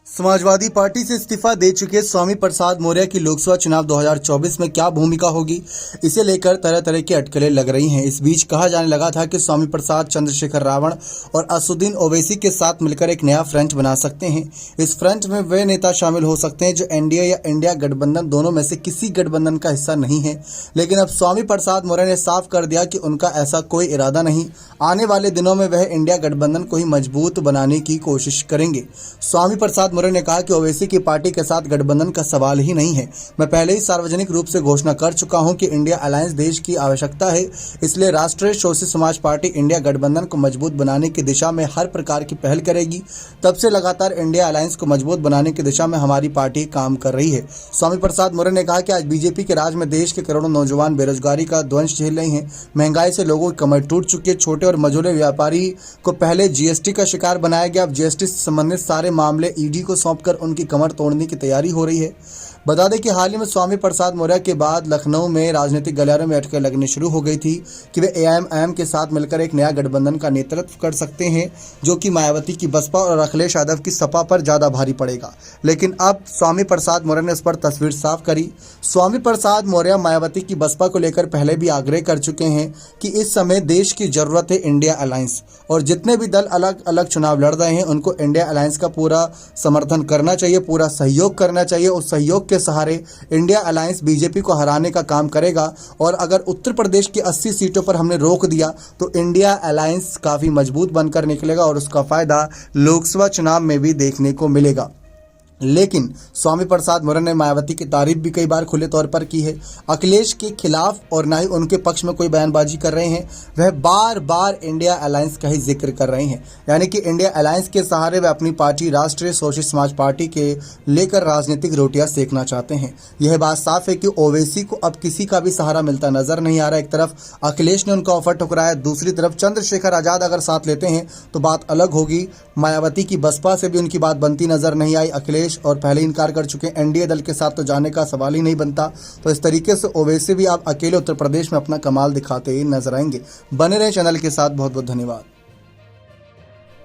Samajwadi party से इस्तीफा दे चुके स्वामी प्रसाद मौर्य की लोकसभा चुनाव 2024 में क्या भूमिका होगी, इसे लेकर तरह तरह की अटकलें लग रही हैं। इस बीच कहा जाने लगा था कि स्वामी प्रसाद चंद्रशेखर रावण और असदुद्दीन ओवैसी के साथ मिलकर एक नया फ्रंट बना सकते हैं। इस फ्रंट में वे नेता शामिल हो सकते हैं जो एनडीए या इंडिया गठबंधन दोनों में से किसी गठबंधन का हिस्सा नहीं है। लेकिन अब स्वामी प्रसाद मौर्य ने साफ कर दिया कि उनका ऐसा कोई इरादा नहीं। आने वाले दिनों में वह इंडिया गठबंधन को ही मजबूत बनाने की कोशिश करेंगे। स्वामी प्रसाद मौर्य ने कहा कि ओवैसी की पार्टी के साथ गठबंधन का सवाल ही नहीं है। मैं पहले ही सार्वजनिक रूप से घोषणा कर चुका हूं कि इंडिया अलायंस देश की आवश्यकता है, इसलिए राष्ट्रीय शोषित समाज पार्टी इंडिया गठबंधन को मजबूत बनाने की दिशा में हर प्रकार की पहल करेगी। तब से लगातार इंडिया अलायंस को मजबूत बनाने की दिशा में हमारी पार्टी काम कर रही है। स्वामी प्रसाद मौर्य ने कहा कि आज बीजेपी के राज में देश के करोड़ों नौजवान बेरोजगारी का ध्वंस झेल रहे हैं। महंगाई से लोगों की कमर टूट चुकी है। छोटे और मझोले व्यापारी को पहले जीएसटी का शिकार बनाया गया, अब जीएसटी से संबंधित सारे मामले ईडी को सौंपकर उनकी कमर तोड़ने की तैयारी हो रही है। बता दें कि हाल ही में स्वामी प्रसाद मौर्य के बाद लखनऊ में राजनीतिक गलियारों में अटकलें लगनी शुरू हो गई थी कि वे एआईएमआईएम के साथ मिलकर एक नया गठबंधन का नेतृत्व कर सकते हैं, जो कि मायावती की बसपा और अखिलेश यादव की सपा पर ज़्यादा भारी पड़ेगा। लेकिन अब स्वामी प्रसाद मौर्य ने इस पर तस्वीर साफ करी। स्वामी प्रसाद मौर्य मायावती की बसपा को लेकर पहले भी आग्रह कर चुके हैं कि इस समय देश की जरूरत है इंडिया अलायंस, और जितने भी दल अलग अलग चुनाव लड़ रहे हैं उनको इंडिया अलायंस का पूरा समर्थन करना चाहिए, पूरा सहयोग करना चाहिए। उस सहयोग के सहारे इंडिया अलायंस बीजेपी को हराने का काम करेगा, और अगर उत्तर प्रदेश की 80 सीटों पर हमने रोक दिया तो इंडिया अलायंस काफ़ी मजबूत बनकर निकलेगा और उसका फायदा लोकसभा चुनाव में भी देखने को मिलेगा। लेकिन स्वामी प्रसाद मौर्य ने मायावती की तारीफ भी कई बार खुले तौर पर की है। अखिलेश के खिलाफ और ना ही उनके पक्ष में कोई बयानबाजी कर रहे हैं, वह बार बार इंडिया अलायंस का ही जिक्र कर रहे हैं। यानी कि इंडिया अलायंस के सहारे वह अपनी पार्टी राष्ट्रीय शोषित समाज पार्टी के लेकर राजनीतिक रोटियां सेकना चाहते हैं। यह बात साफ है कि ओवैसी को अब किसी का भी सहारा मिलता नजर नहीं आ रहा। एक तरफ अखिलेश ने उनका ऑफर ठुकराया, दूसरी तरफ चंद्रशेखर आजाद अगर साथ लेते हैं तो बात अलग होगी। मायावती की बसपा से भी उनकी बात बनती नजर नहीं आई। अखिलेश और पहले इनकार कर चुके हैं, एनडीए दल के साथ तो जाने का सवाल ही नहीं बनता। तो इस तरीके से ओवैसी भी आप अकेले उत्तर प्रदेश में अपना कमाल दिखाते ही नजर आएंगे। बने रहे चैनल के साथ। बहुत बहुत धन्यवाद।